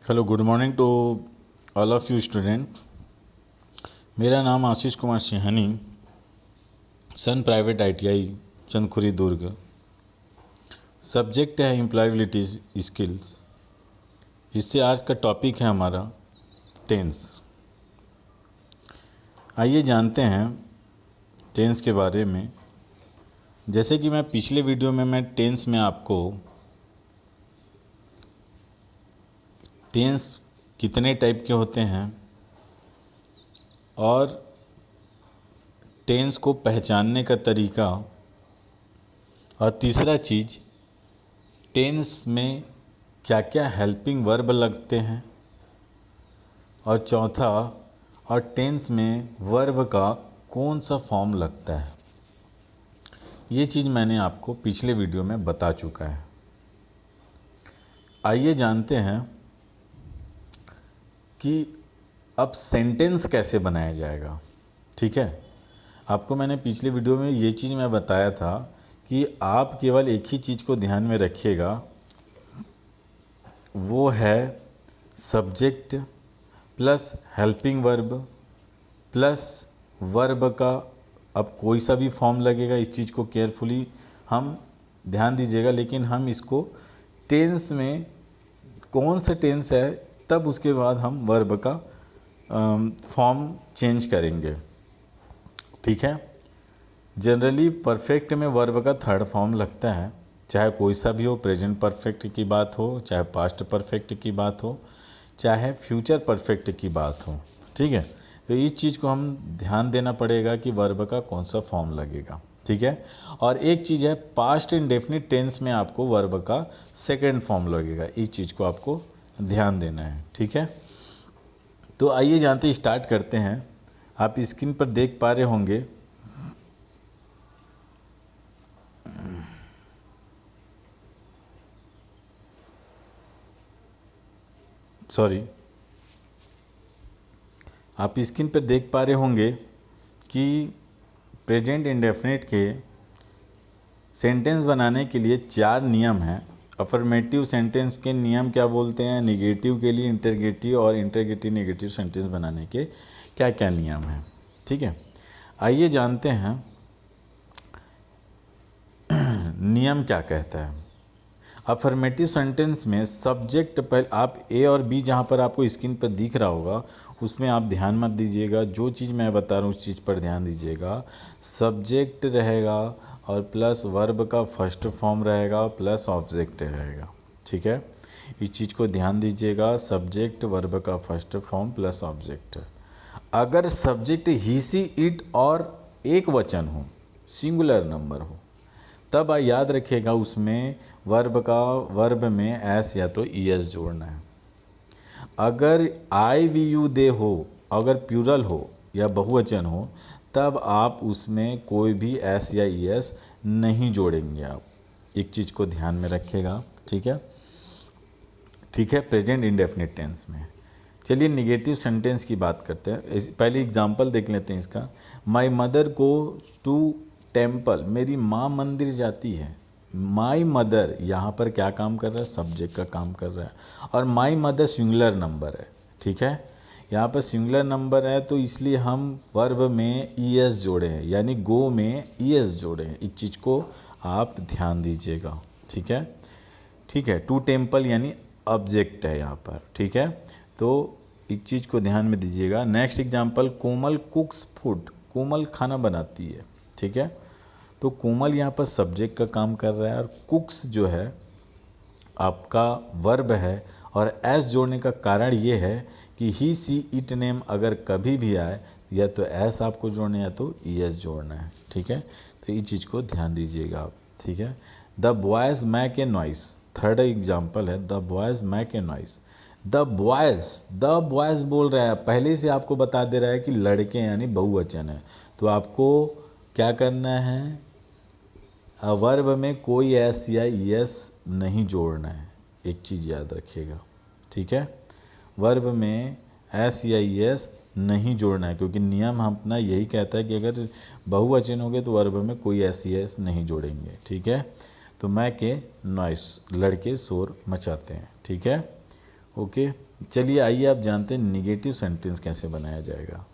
Hello, good morning to all of you student. मेरा नाम Ashish Kumar Singhani, Sun private ITI Chandkhuri Durg. Subject है employability skills. इससे आज का टॉपिक है हमारा टेंस। आइए जानते हैं टेंस के बारे में। जैसे कि मैं पिछले वीडियो में टेंस में आपको टेंस कितने टाइप के होते हैं और टेंस को पहचानने का तरीका, और तीसरा चीज़ टेंस में क्या क्या हेल्पिंग वर्ब लगते हैं, और चौथा और टेंस में वर्ब का कौन सा फॉर्म लगता है। ये चीज़ मैंने आपको पिछले वीडियो में बता चुका है। आइए जानते हैं कि अब सेंटेंस कैसे बनाया जाएगा। ठीक है, आपको मैंने पिछले वीडियो में ये चीज़ मैं बताया था कि आप केवल एक ही चीज़ को ध्यान में रखिएगा, वो है subject plus helping verb plus verb का अब कोई सा भी फॉर्म लगेगा। इस चीज़ को केयरफुली हम ध्यान दीजिएगा। लेकिन हम इसको टेंस में कौन सा टेंस है तब उसके बाद हम वर्ब का फॉर्म चेंज करेंगे। ठीक है, जनरली परफेक्ट में वर्ब का थर्ड फॉर्म लगता है, चाहे कोई सा भी हो। प्रेजेंट परफेक्ट की बात हो, चाहे पास्ट परफेक्ट की बात हो, चाहे फ्यूचर परफेक्ट की बात हो। ठीक है, तो इस चीज़ को हम ध्यान देना पड़ेगा कि वर्ब का कौन सा फॉर्म लगेगा। ठीक है, और एक चीज़ है पास्ट इंडेफिनिट टेंस में आपको वर्ब का सेकेंड फॉर्म लगेगा। इस चीज़ को आपको ध्यान देना है। ठीक है, तो आइए जानते स्टार्ट करते हैं। आप स्क्रीन पर देख पा रहे होंगे आप स्क्रीन पर देख पा रहे होंगे कि प्रेजेंट इंडेफिनिट के सेंटेंस बनाने के लिए 4 नियम हैं। अफर्मेटिव सेंटेंस के नियम क्या बोलते हैं, निगेटिव के लिए इंटरगेटिव, और इंटरगेटिव नेगेटिव सेंटेंस बनाने के क्या क्या नियम हैं। ठीक है, आइए जानते हैं नियम क्या कहता है। अफर्मेटिव सेंटेंस में सब्जेक्ट पर आप ए और बी जहाँ पर आपको स्क्रीन पर दिख रहा होगा उसमें आप ध्यान मत दीजिएगा। जो चीज़ मैं बता रहा हूँ उस चीज़ पर ध्यान दीजिएगा। सब्जेक्ट रहेगा और प्लस वर्ब का फर्स्ट फॉर्म रहेगा प्लस ऑब्जेक्ट रहेगा। ठीक है, इस चीज़ को ध्यान दीजिएगा। सब्जेक्ट वर्ब का फर्स्ट फॉर्म प्लस ऑब्जेक्ट। अगर सब्जेक्ट ही सी इट और एक वचन हो, सिंगुलर नंबर हो, तब याद रखिएगा उसमें वर्ब में एस या तो ईएस जोड़ना है। अगर आई वी यू दे हो, अगर प्लूरल हो या बहुवचन हो, तब आप उसमें कोई भी एस या ईएस नहीं जोड़ेंगे। आप एक चीज़ को ध्यान में रखिएगा। ठीक है, ठीक है। प्रेजेंट इंडेफिनिट टेंस में चलिए निगेटिव सेंटेंस की बात करते हैं। पहले एग्जांपल देख लेते हैं इसका। My mother goes to temple, मेरी माँ मंदिर जाती है। माई मदर यहाँ पर क्या काम कर रहा है, सब्जेक्ट का काम कर रहा है, और माई मदर सिंगुलर नंबर है। ठीक है, यहाँ पर सिंगुलर नंबर है तो इसलिए हम वर्ब में ईएस जोड़े हैं, यानी गो में ईएस जोड़े हैं। इस चीज़ को आप ध्यान दीजिएगा। ठीक है, ठीक है। टू टेम्पल यानी ऑब्जेक्ट है यहाँ पर। ठीक है, तो इस चीज़ को ध्यान में दीजिएगा। नेक्स्ट एग्जांपल, कोमल कुक्स फूड, कोमल खाना बनाती है। ठीक है, तो कोमल यहाँ पर सब्जेक्ट का काम कर रहा है और कुक्स जो है आपका वर्ब है, और एस जोड़ने का कारण ये है कि ही सी इट नेम अगर कभी भी आए या तो एस आपको जोड़ना है या तो ईएस जोड़ना है। ठीक है, तो इस चीज़ को ध्यान दीजिएगा आप। ठीक है, the boys make a noise, third example है, the boys make a noise. The boys बोल रहा है, पहले से आपको बता दे रहा है कि लड़के यानी बहुवचन है, तो आपको क्या करना है, वर्ब में कोई एस या ईएस नहीं जोड़ना है। एक चीज़ याद रखिएगा। ठीक है, वर्ब में एस या ईएस नहीं जोड़ना है, क्योंकि नियम हम अपना यही कहता है कि अगर बहुवचन हो गए तो वर्ब में कोई एस या ईएस नहीं जोड़ेंगे। ठीक है, तो मैं के नॉइस, लड़के शोर मचाते हैं। ठीक है, ओके। चलिए आइए आप जानते हैं निगेटिव सेंटेंस कैसे बनाया जाएगा।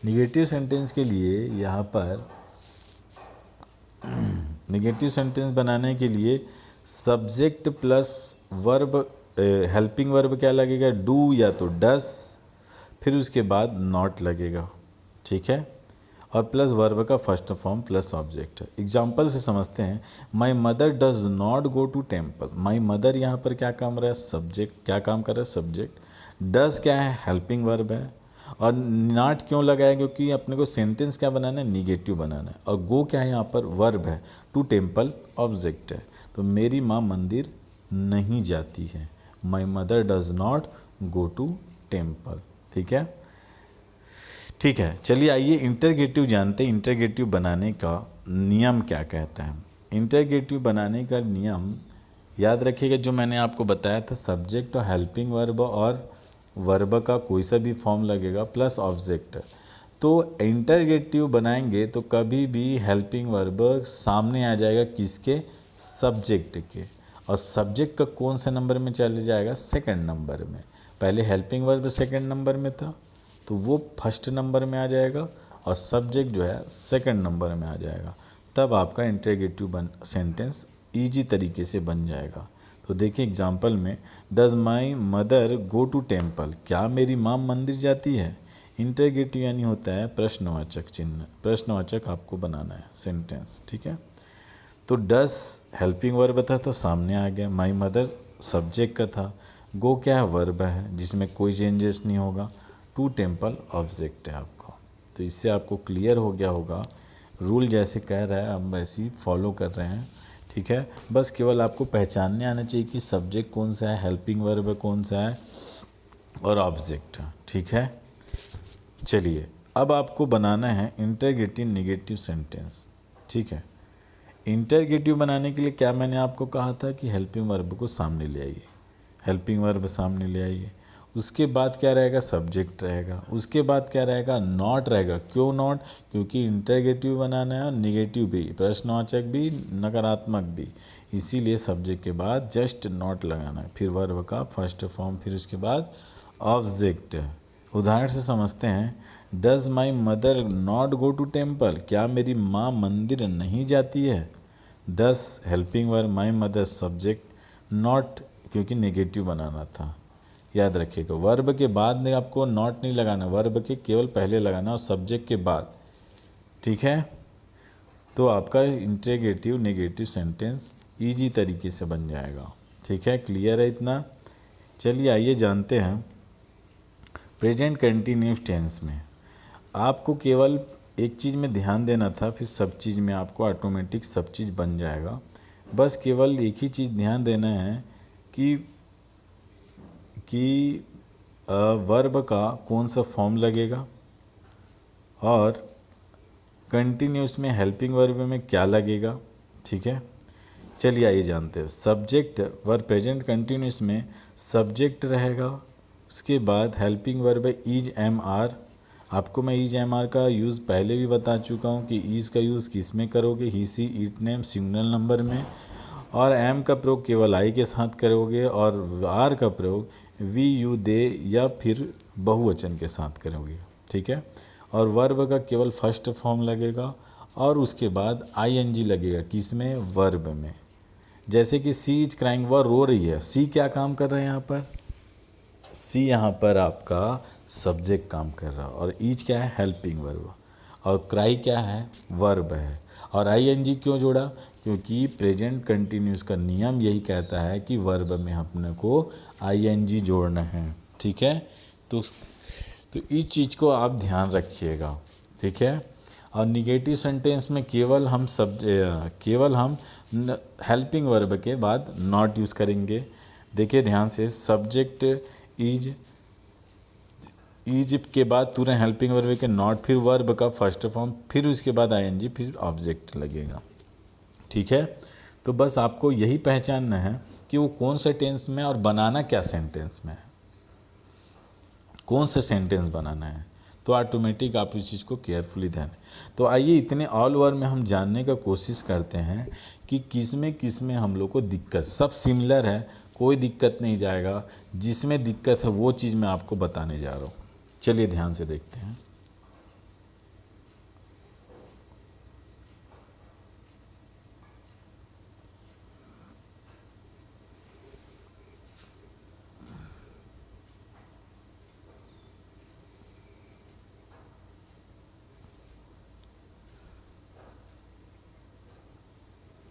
निगेटिव सेंटेंस के लिए यहाँ पर निगेटिव सेंटेंस बनाने के लिए subject plus verb, helping verb क्या लगेगा, डू या तो डस, फिर उसके बाद नॉट लगेगा, ठीक है, और प्लस वर्ब का first form plus object. Example से समझते हैं। My mother does not go to temple. My mother यहाँ पर क्या काम कर रहा है, सब्जेक्ट, क्या काम कर रहा है, सब्जेक्ट। डज क्या है, हेल्पिंग वर्ब है। और नॉट क्यों लगाया, क्योंकि अपने को सेंटेंस क्या बनाना है, निगेटिव बनाना है। और गो क्या है, यहाँ पर वर्ब है। टू टेम्पल ऑब्जेक्ट है। तो मेरी माँ मंदिर नहीं जाती है। My mother does not go to temple, ठीक है। ठीक है, चलिए आइए इंटरगेटिव जानते हैं। इंटरगेटिव बनाने का नियम क्या कहता है। इंटरगेटिव बनाने का नियम याद रखिएगा, जो मैंने आपको बताया था, सब्जेक्ट और हेल्पिंग वर्ब और वर्ब का कोई सा भी फॉर्म लगेगा प्लस ऑब्जेक्ट। तो इंटरगेटिव बनाएंगे तो कभी भी हेल्पिंग वर्ब सामने आ जाएगा किसके, सब्जेक्ट के। और सब्जेक्ट का कौन से नंबर में चले जाएगा, सेकंड नंबर में। पहले हेल्पिंग वर्ब सेकंड नंबर में था तो वो फर्स्ट नंबर में आ जाएगा, और सब्जेक्ट जो है सेकंड नंबर में आ जाएगा। तब आपका इंटरगेटिव सेंटेंस ईजी तरीके से बन जाएगा। तो देखिए एग्जाम्पल में, does my mother go to temple. क्या मेरी माँ मंदिर जाती है। इंटरगेटिव यानी होता है प्रश्नवाचक चिन्ह, प्रश्नवाचक आपको बनाना है सेंटेंस, ठीक है। तो डज हेल्पिंग वर्ब था तो सामने आ गया, माई मदर सब्जेक्ट का था, गो क्या है, वर्ब है जिसमें कोई चेंजेस नहीं होगा, टू टेम्पल ऑब्जेक्ट है आपको। तो इससे आपको क्लियर हो गया होगा, रूल जैसे कह रहा है हम वैसे ही फॉलो कर रहे हैं, ठीक है। बस केवल आपको पहचानने आना चाहिए कि सब्जेक्ट कौन सा है, हेल्पिंग वर्ब कौन सा है और ऑब्जेक्ट, ठीक है। चलिए अब आपको बनाना है इंटरगेटिव निगेटिव सेंटेंस, ठीक है। इंटरगेटिव बनाने के लिए क्या मैंने आपको कहा था कि हेल्पिंग वर्ब को सामने ले आइए, हेल्पिंग वर्ब सामने ले आइए। उसके बाद क्या रहेगा, सब्जेक्ट रहेगा। उसके बाद क्या रहेगा, नॉट रहेगा। क्यों नॉट, क्योंकि इंटरगेटिव बनाना है और निगेटिव भी, प्रश्नवाचक भी नकारात्मक भी, इसीलिए सब्जेक्ट के बाद जस्ट नॉट लगाना है, फिर वर्ब का फर्स्ट फॉर्म, फिर उसके बाद ऑब्जेक्ट। उदाहरण से समझते हैं, does my mother not go to temple. क्या मेरी माँ मंदिर नहीं जाती है। Does helping verb, my mother subject, not क्योंकि नेगेटिव बनाना था। याद रखिएगा, वर्ब के बाद में आपको नॉट नहीं लगाना, वर्ब के केवल पहले लगाना और सब्जेक्ट के बाद, ठीक है। तो आपका इंटरगेटिव नेगेटिव सेंटेंस इजी तरीके से बन जाएगा, ठीक है। क्लियर है इतना। चलिए आइए जानते हैं प्रेजेंट कंटिन्यूस टेंस में आपको केवल एक चीज़ में ध्यान देना था, फिर सब चीज़ में आपको ऑटोमेटिक सब चीज़ बन जाएगा। बस केवल एक ही चीज़ ध्यान देना है कि वर्ब का कौन सा फॉर्म लगेगा और कंटिन्यूस में हेल्पिंग वर्ब में क्या लगेगा, ठीक है। चलिए आइए जानते हैं। सब्जेक्ट वर्ब प्रेजेंट कंटिन्यूस में सब्जेक्ट रहेगा, उसके बाद helping verb is am are. आपको मैं इज एम आर का यूज़ पहले भी बता चुका हूँ कि इज का यूज़ किस में करोगे, he see it name single number में, और एम का प्रयोग केवल आई के साथ करोगे, और आर का प्रयोग वी यू दे या फिर बहुवचन के साथ करोगे, ठीक है। और वर्ब का केवल फर्स्ट फॉर्म लगेगा और उसके बाद आई एन जी लगेगा, किस में, वर्ब में। जैसे कि सी इज क्राइंग, वह रो रही है। सी क्या काम कर रहा है यहाँ पर, सी यहाँ पर आपका सब्जेक्ट काम कर रहा है, और ईज क्या है, हेल्पिंग वर्ब, और क्राई क्या है, वर्ब है। और आई एन जी क्यों जोड़ा, क्योंकि प्रेजेंट कंटिन्यूस का नियम यही कहता है कि वर्ब में अपने को आई एन जी जोड़ना है, ठीक है। तो इस चीज़ को आप ध्यान रखिएगा, ठीक है। और निगेटिव सेंटेंस में केवल हम हेल्पिंग वर्ब के बाद नॉट यूज़ करेंगे। देखिए ध्यान से, सब्जेक्ट इज के बाद तुरंत हेल्पिंग वर्ब के नॉट, फिर वर्ब का फर्स्ट फॉर्म, फिर उसके बाद आईएनजी, फिर ऑब्जेक्ट लगेगा, ठीक है। तो बस आपको यही पहचानना है कि वो कौन से टेंस में और बनाना क्या सेंटेंस में है, कौन सा सेंटेंस बनाना है। तो ऑटोमेटिक आप इस चीज़ को केयरफुली ध्यान। तो आइए इतने ऑल ओवर में हम जानने का कोशिश करते हैं कि किस में हम लोग को दिक्कत, सब सिमिलर है, कोई दिक्कत नहीं जाएगा। जिसमें दिक्कत है वो चीज़ मैं आपको बताने जा रहा हूँ। चलिए ध्यान से देखते हैं।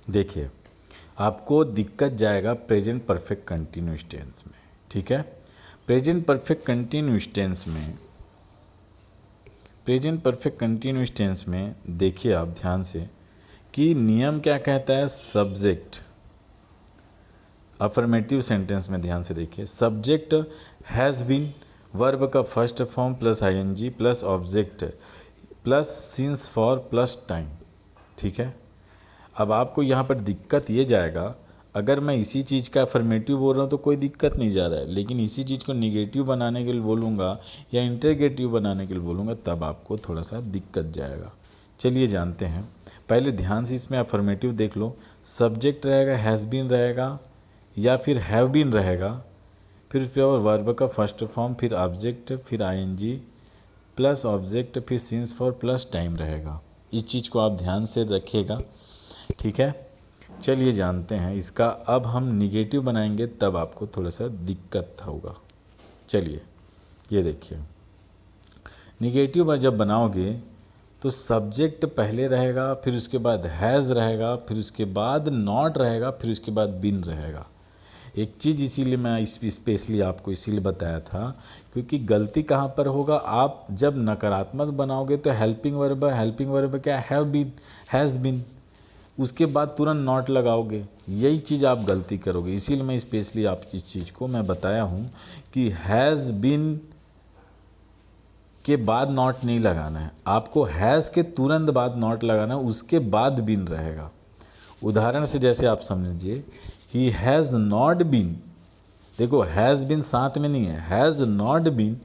देखिए, आपको दिक्कत जाएगा प्रेजेंट परफेक्ट कंटिन्यूअस टेंस में, ठीक है। प्रेजेंट परफेक्ट कंटिन्यूअस टेंस में देखिए आप ध्यान से कि नियम क्या कहता है। सब्जेक्ट, अफर्मेटिव सेंटेंस में ध्यान से देखिए, सब्जेक्ट हैज़ बीन, वर्ब का first form plus ING plus object plus since for plus time, ठीक है। अब आपको यहाँ पर दिक्कत ये जाएगा, अगर मैं इसी चीज़ का अफर्मेटिव बोल रहा हूँ तो कोई दिक्कत नहीं जा रहा है, लेकिन इसी चीज़ को निगेटिव बनाने के लिए बोलूँगा या इंटरगेटिव बनाने के लिए बोलूँगा तब आपको थोड़ा सा दिक्कत जाएगा। चलिए जानते हैं। पहले ध्यान से इसमें अफर्मेटिव देख लो। सब्जेक्ट रहेगा, हैज़ बीन रहेगा या फिर हैव बीन रहेगा, फिर उसके बाद वर्ब का फर्स्ट फॉर्म, फिर ऑब्जेक्ट, फिर आईएनजी प्लस ऑब्जेक्ट, फिर सिंस फॉर प्लस टाइम रहेगा। इस चीज़ को आप ध्यान से रखिएगा, ठीक है। चलिए जानते हैं इसका। अब हम निगेटिव बनाएंगे तब आपको थोड़ा सा दिक्कत होगा। चलिए ये देखिए, निगेटिव जब बनाओगे तो सब्जेक्ट पहले रहेगा, फिर उसके बाद हैज़ रहेगा, फिर उसके बाद नॉट रहेगा, फिर उसके बाद बिन रहेगा। एक चीज़ इसीलिए मैं स्पेशली आपको इसीलिए बताया था, क्योंकि गलती कहाँ पर होगा, आप जब नकारात्मक बनाओगे तो हेल्पिंग वर्ब क्या, हैव बीन, हैज़ बीन, उसके बाद तुरंत नॉट लगाओगे, यही चीज़ आप गलती करोगे। इसीलिए मैं स्पेशली आप इस चीज़ को मैं बताया हूँ कि हैज़ बीन के बाद नॉट नहीं लगाना है, आपको हैज़ के तुरंत बाद नॉट लगाना है, उसके बाद बिन रहेगा। उदाहरण से जैसे आप समझिए, ही हैज़ नॉट बीन, देखो हैज़ बीन साथ में नहीं है, has not been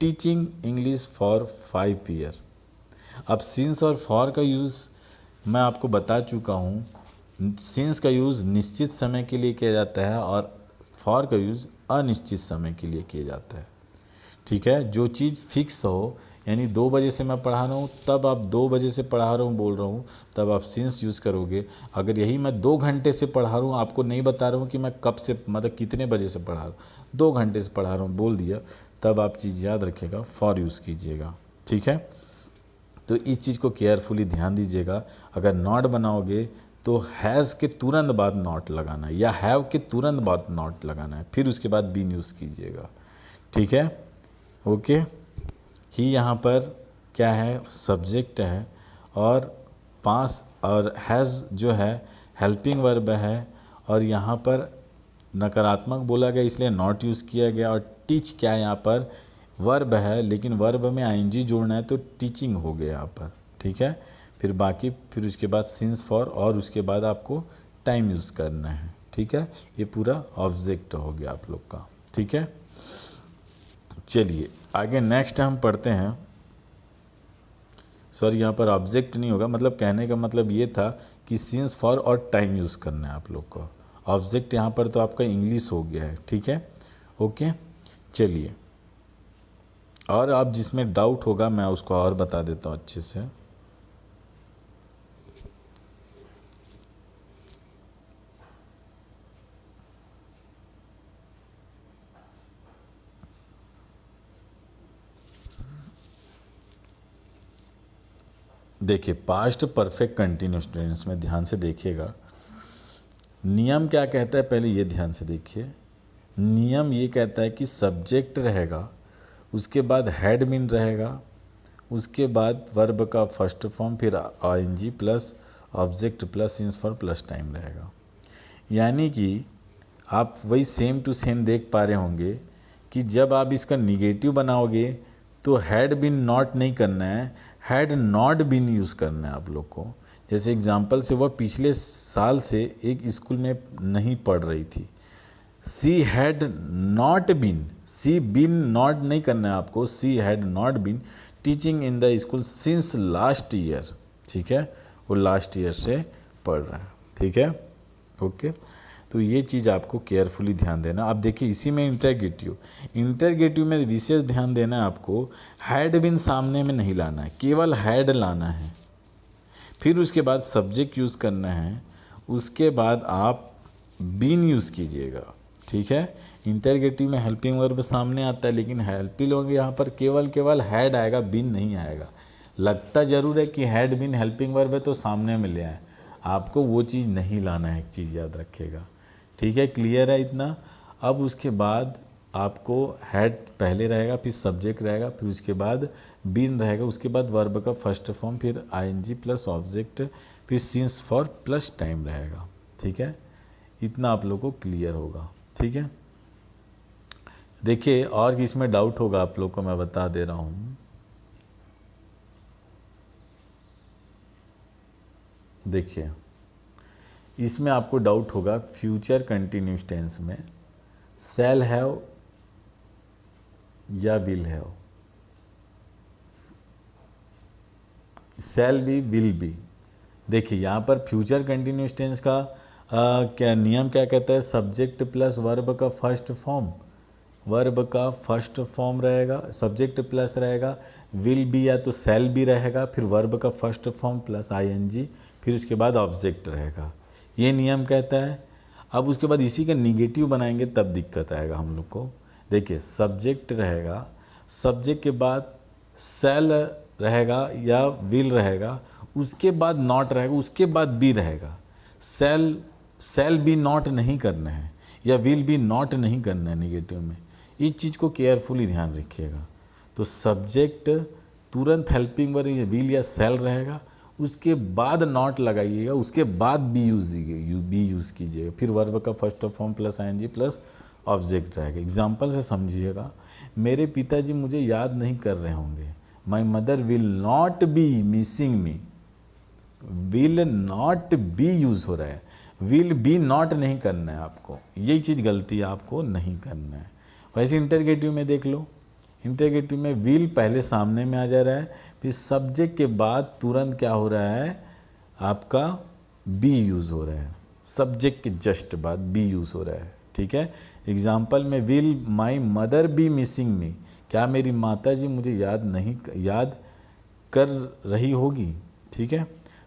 teaching English for 5 year. अब सिंस और फॉर का यूज़ मैं आपको बता चुका हूँ। सिंस का यूज़ निश्चित समय के लिए किया जाता है और फॉर का यूज़ अनिश्चित समय के लिए किया जाता है, ठीक है। जो चीज़ फिक्स हो, यानी 2 बजे से मैं पढ़ा रहा हूँ तब आप 2 बजे से पढ़ा रहा हूँ बोल रहा हूँ, तब आप सिंस यूज़ करोगे। अगर यही मैं 2 घंटे से पढ़ा रहा हूँ, आपको नहीं बता रहा हूँ कि मैं कब से, मतलब कितने बजे से पढ़ा रहा हूँ, 2 घंटे से पढ़ा रहा हूँ बोल दिया, तब आप चीज़ याद रखिएगा, फॉर यूज़ कीजिएगा, ठीक है। तो इस चीज़ को केयरफुली ध्यान दीजिएगा। अगर नॉट बनाओगे तो हैज़ के तुरंत बाद नॉट लगाना है या हैव के तुरंत बाद नॉट लगाना है, फिर उसके बाद बीन यूज़ कीजिएगा, ठीक है। ओके, ही यहाँ पर क्या है, सब्जेक्ट है, और पास और हैज़ जो है हेल्पिंग वर्ब है, और यहाँ पर नकारात्मक बोला गया इसलिए नॉट यूज़ किया गया। और टीच क्या है, यहाँ पर वर्ब है, लेकिन वर्ब में आईएनजी जोड़ना है तो टीचिंग हो गया यहाँ पर, ठीक है। फिर बाकी, फिर उसके बाद सिंस फॉर, और उसके बाद आपको टाइम यूज़ करना है, ठीक है। ये पूरा ऑब्जेक्ट हो गया आप लोग का, ठीक है। चलिए आगे नेक्स्ट हम पढ़ते हैं। सॉरी, यहाँ पर ऑब्जेक्ट नहीं होगा, मतलब कहने का मतलब ये था कि सिंस फॉर और टाइम यूज़ करना है आप लोग को। ऑब्जेक्ट यहाँ पर तो आपका इंग्लिश हो गया है, ठीक है। ओके, चलिए, और अब जिसमें डाउट होगा मैं उसको और बता देता हूँ अच्छे से। देखिए, पास्ट परफेक्ट कंटिन्यूअस टेंस में ध्यान से देखिएगा, नियम क्या कहता है, पहले ये ध्यान से देखिए। नियम ये कहता है कि सब्जेक्ट रहेगा, उसके बाद हैड बीन रहेगा, उसके बाद वर्ब का फर्स्ट फॉर्म, फिर ING plus object plus since for plus time रहेगा। यानी कि आप वही सेम टू सेम देख पा रहे होंगे कि जब आप इसका निगेटिव बनाओगे तो हैड बीन नॉट नहीं करना है, हैड नॉट बीन यूज़ करना है आप लोग को। जैसे एग्जांपल से, वह पिछले साल से एक स्कूल में नहीं पढ़ रही थी, she had not been, she been not नहीं करना है आपको, she had not been teaching in the school since last year, ठीक है। वो लास्ट ईयर से पढ़ रहा है, ठीक है। ओके, तो ये चीज़ आपको केयरफुली ध्यान देना। अब देखिए इसी में इंटरगेटिव में विशेष ध्यान देना है आपको, हैड बीन सामने में नहीं लाना है, केवल हैड लाना है। फिर उसके बाद सब्जेक्ट यूज़ करना है, उसके बाद आप बीन यूज़ कीजिएगा, ठीक है। इंटरगेटिव में हेल्पिंग वर्ब सामने आता है, लेकिन हेल्पिंग वर्ब यहाँ पर केवल हैड आएगा, बीन नहीं आएगा। लगता ज़रूर है कि हैड बीन हेल्पिंग वर्ब है तो सामने में ले आए, आपको वो चीज़ नहीं लाना है, एक चीज़ याद रखिएगा, ठीक है। क्लियर है इतना। अब उसके बाद आपको हैड पहले रहेगा, फिर सब्जेक्ट रहेगा, फिर उसके बाद बीन रहेगा, उसके बाद वर्ब का फर्स्ट फॉर्म, फिर आईएनजी प्लस ऑब्जेक्ट, फिर सिंस फॉर प्लस टाइम रहेगा, ठीक है। इतना आप लोग को क्लियर होगा, ठीक है। देखिए और इसमें डाउट होगा आप लोग को, मैं बता दे रहा हूँ। देखिए इसमें आपको डाउट होगा, फ्यूचर कंटिन्यूस टेंस में शैल हैव या will have, shall be will be. देखिए यहाँ पर फ्यूचर कंटिन्यूस टेंस का क्या नियम क्या कहता है, सब्जेक्ट प्लस वर्ब का फर्स्ट फॉर्म, वर्ब का फर्स्ट फॉर्म रहेगा, सब्जेक्ट प्लस रहेगा, विल बी या तो शैल बी रहेगा, फिर वर्ब का फर्स्ट फॉर्म प्लस आईएनजी, फिर उसके बाद ऑब्जेक्ट रहेगा, ये नियम कहता है। अब उसके बाद इसी का निगेटिव बनाएंगे तब दिक्कत आएगा हम लोग को। देखिए सब्जेक्ट रहेगा, सब्जेक्ट के बाद शैल रहेगा या विल रहेगा, उसके बाद नॉट रहेगा, उसके बाद बी रहेगा। शैल बी नॉट नहीं करना है या विल बी नॉट नहीं करना है निगेटिव में, इस चीज़ को केयरफुली ध्यान रखिएगा। तो सब्जेक्ट तुरंत हेल्पिंग वर्ब विल या शैल रहेगा, उसके बाद नॉट लगाइएगा, उसके बाद बी यूज़ कीजिएगा, फिर वर्ब का first form plus ING plus object रहेगा। एग्जाम्पल से समझिएगा, मेरे पिताजी मुझे याद नहीं कर रहे होंगे, my mother will not be missing me, will not be use हो रहा है, विल बी नॉट नहीं करना है आपको, यही चीज़ गलती आपको नहीं करना है। वैसे इंटरगेटिव में देख लो, इंटरगेटिव में विल पहले सामने में आ जा रहा है, फिर सब्जेक्ट के बाद तुरंत क्या हो रहा है आपका बी यूज़ हो रहा है, सब्जेक्ट के जस्ट बाद बी यूज़ हो रहा है, ठीक है। एग्जाम्पल में will my mother B missing मी, क्या मेरी माता जी मुझे याद कर रही होगी, ठीक है।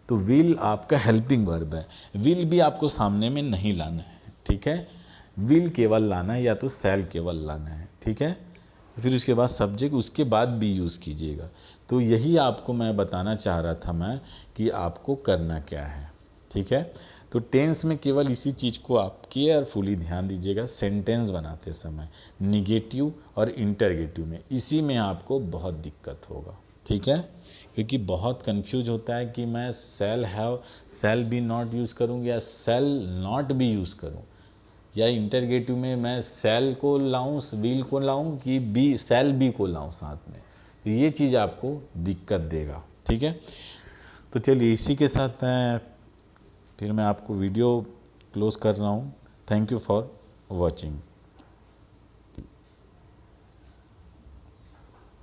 तो विल आपका हेल्पिंग वर्ब है, विल भी आपको सामने में नहीं लाना है, ठीक है। विल केवल लाना है या तो शैल केवल लाना है, ठीक है। फिर उसके बाद सब्जेक्ट, उसके बाद बी यूज़ कीजिएगा। तो यही आपको मैं बताना चाह रहा था मैं कि आपको करना क्या है, ठीक है। तो टेंस में केवल इसी चीज़ को आप केयरफुली ध्यान दीजिएगा, सेंटेंस बनाते समय निगेटिव और इंटरगेटिव में, इसी में आपको बहुत दिक्कत होगा, ठीक है। क्योंकि बहुत कंफ्यूज होता है कि मैं shall have shall be not use करूँ या शैल नॉट बी यूज़ करूँ, या इंटरगेटिव में मैं शैल को लाऊं विल को लाऊं कि बी शैल बी को लाऊं साथ में, तो ये चीज़ आपको दिक्कत देगा, ठीक है। तो चलिए इसी के साथ मैं आपको वीडियो क्लोज कर रहा हूँ। Thank you for watching.